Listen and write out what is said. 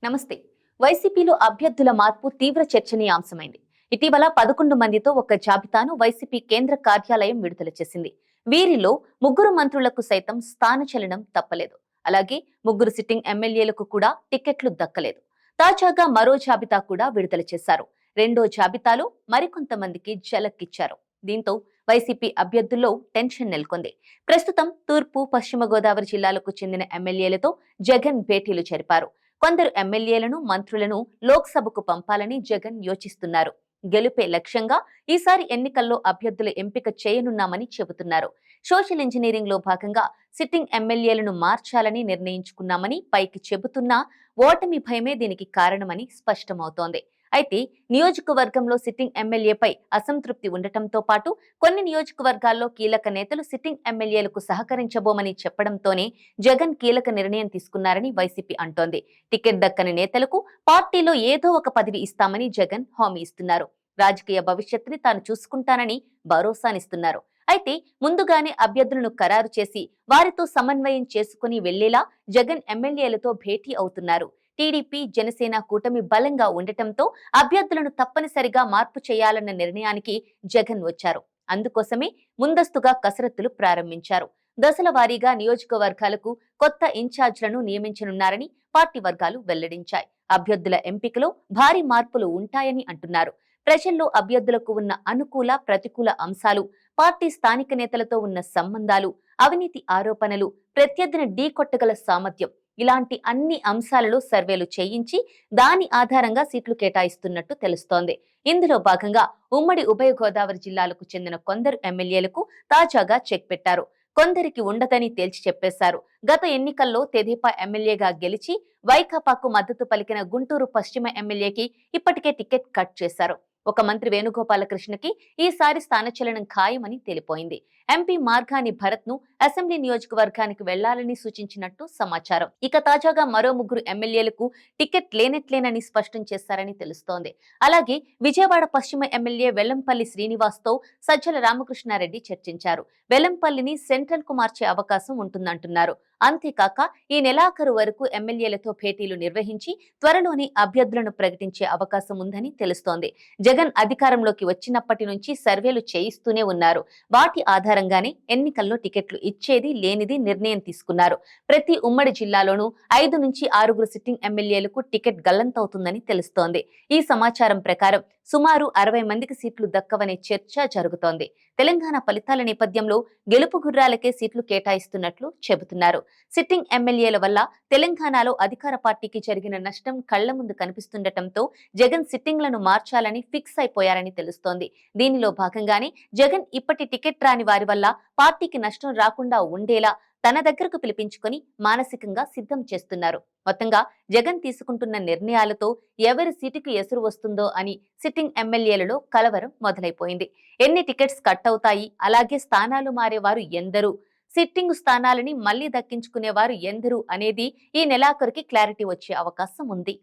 నమస్తే. వైసీపీలో అభ్యర్థుల మార్పు తీవ్ర చర్చనీయాంశమైంది. ఇటీవల 11 మందితో ఒక జాబితాను వైసీపీ కేంద్ర కార్యాలయం విడుదల చేసింది. వీరిలో ముగ్గురు మంత్రులకు సైతం స్థానచలనం తప్పలేదు. అలాగే ముగ్గురు సిట్టింగ్ ఎమ్మెల్యేలకు కూడా టికెట్లు దక్కలేదు. తాజాగా మరో జాబితా కూడా విడుదల చేశారు. రెండో జాబితాలో మరికొంతమందికి ఝలక్కిచ్చారు. దీంతో వైసీపీ అభ్యర్థుల్లో టెన్షన్ నెలకొంది. ప్రస్తుతం తూర్పు, పశ్చిమ గోదావరి జిల్లాలకు చెందిన ఎమ్మెల్యేలతో జగన్ భేటీలు జరిపారు. కొందరు ఎమ్మెల్యేలను, మంత్రులను లోక్సభకు పంపాలని జగన్ యోచిస్తున్నారు. గెలుపే లక్ష్యంగా ఈసారి ఎన్నికల్లో అభ్యర్థుల ఎంపిక చేయనున్నామని చెబుతున్నారు. సోషల్ ఇంజనీరింగ్ లో భాగంగా సిట్టింగ్ ఎమ్మెల్యేలను మార్చాలని నిర్ణయించుకున్నామని పైకి చెబుతున్నా ఓటమి భయమే దీనికి కారణమని స్పష్టమవుతోంది. అయితే నియోజకవర్గంలో సిట్టింగ్ ఎమ్మెల్యేపై అసంతృప్తి ఉండటంతో పాటు కొన్ని నియోజకవర్గాల్లో కీలక నేతలు సిట్టింగ్ ఎమ్మెల్యేలకు సహకరించబోమని చెప్పడంతోనే జగన్ కీలక నిర్ణయం తీసుకున్నారని వైసీపీ అంటోంది. టికెట్ దక్కని నేతలకు పార్టీలో ఏదో ఒక పదవి ఇస్తామని జగన్ హామీ ఇస్తున్నారు. రాజకీయ భవిష్యత్తుని తాను చూసుకుంటానని భరోసానిస్తున్నారు. అయితే ముందుగానే అభ్యర్థులను ఖరారు చేసి వారితో సమన్వయం చేసుకుని వెళ్లేలా జగన్ ఎమ్మెల్యేలతో భేటీ అవుతున్నారు. టీడీపీ, జనసేన కూటమి బలంగా ఉండటంతో అభ్యర్థులను తప్పనిసరిగా మార్పు చేయాలన్న నిర్ణయానికి జగన్ వచ్చారు. అందుకోసమే ముందస్తుగా కసరత్తులు ప్రారంభించారు. దశల వారీగా నియోజకవర్గాలకు కొత్త ఇన్ఛార్జ్లను నియమించనున్నారని పార్టీ వర్గాలు వెల్లడించాయి. అభ్యర్థుల ఎంపికలో భారీ మార్పులు ఉంటాయని అంటున్నారు. ప్రజల్లో అభ్యర్థులకు ఉన్న అనుకూల, ప్రతికూల అంశాలు, పార్టీ స్థానిక నేతలతో ఉన్న సంబంధాలు, అవినీతి ఆరోపణలు, ప్రత్యర్థిని ఢీకొట్టగల సామర్థ్యం, ఇలాంటి అన్ని అంశాలలో సర్వేలు చేయించి దాని ఆధారంగా సీట్లు కేటాయిస్తున్నట్టు తెలుస్తోంది. ఇందులో భాగంగా ఉమ్మడి ఉభయ గోదావరి జిల్లాలకు చెందిన కొందరు ఎమ్మెల్యేలకు తాజాగా చెక్ పెట్టారు. కొందరికి ఉండదని తేల్చి చెప్పేశారు. గత ఎన్నికల్లో తెదేపా ఎమ్మెల్యేగా గెలిచి వైకాపాకు మద్దతు పలికిన గుంటూరు పశ్చిమ ఎమ్మెల్యేకి ఇప్పటికే టికెట్ కట్ చేశారు. ఒక మంత్రి వేణుగోపాలకృష్ణకి ఈసారి స్థానచలనం ఖాయమని తేలిపోయింది. ఎంపీ మార్గాని భరత్ ను అసెంబ్లీ నియోజకవర్గానికి వెళ్లాలని సూచించినట్టు సమాచారం. ఇక తాజాగా మరో ముగ్గురు ఎమ్మెల్యేలకు టికెట్ లేనట్లేనని స్పష్టం చేశారని తెలుస్తోంది. అలాగే విజయవాడ పశ్చిమ ఎమ్మెల్యే వెల్లంపల్లి శ్రీనివాస్ తో సజ్జల రామకృష్ణారెడ్డి చర్చించారు. వెల్లంపల్లిని సెంట్రల్ కు మార్చే అవకాశం ఉంటుందంటున్నారు. అంతేకాక ఈ నెలాఖరు వరకు ఎమ్మెల్యేలతో భేటీలు నిర్వహించి త్వరలోనే అభ్యర్థులను ప్రకటించే అవకాశం ఉందని తెలుస్తోంది. జగన్ అధికారంలోకి వచ్చినప్పటి నుంచి సర్వేలు చేయిస్తూనే ఉన్నారు. వాటి ఆధారంగానే ఎన్నికల్లో టికెట్లు ఇచ్చేది లేనిది నిర్ణయం తీసుకున్నారు. ప్రతి ఉమ్మడి జిల్లాలోనూ 5 నుంచి 6 సిట్టింగ్ ఎమ్మెల్యేలకు టికెట్ గల్లంతవుతుందని తెలుస్తోంది. ఈ సమాచారం ప్రకారం సుమారు 60 మందికి సీట్లు దక్కవనే చర్చ జరుగుతోంది. తెలంగాణ ఫలితాల నేపథ్యంలో గెలుపు గుర్రాలకే సీట్లు కేటాయిస్తున్నట్లు చెబుతున్నారు. సిట్టింగ్ ఎమ్మెల్యేల వల్ల తెలంగాణలో అధికార పార్టీకి జరిగిన నష్టం కళ్ల ముందు కనిపిస్తుండటంతో జగన్ సిట్టింగ్లను మార్చాలని ఫిక్స్ అయిపోయారని తెలుస్తోంది. దీనిలో భాగంగానే జగన్ ఇప్పటి టికెట్ రాని వారి వల్ల పార్టీకి నష్టం రాకుండా ఉండేలా తన దగ్గరకు పిలిపించుకొని మానసికంగా సిద్ధం చేస్తున్నారు. మొత్తంగా జగన్ తీసుకుంటున్న నిర్ణయాలతో ఎవరి సీటుకు ఎసురు వస్తుందో అని సిట్టింగ్ ఎమ్మెల్యేలలో కలవరం మొదలైపోయింది. ఎన్ని టికెట్స్ కట్ అవుతాయి, అలాగే స్థానాలు మారేవారు ఎందరు, సిట్టింగ్ స్థానాలని మళ్లీ దక్కించుకునేవారు ఎందరు అనేది ఈ నెలాఖరుకి క్లారిటీ వచ్చే అవకాశం ఉంది.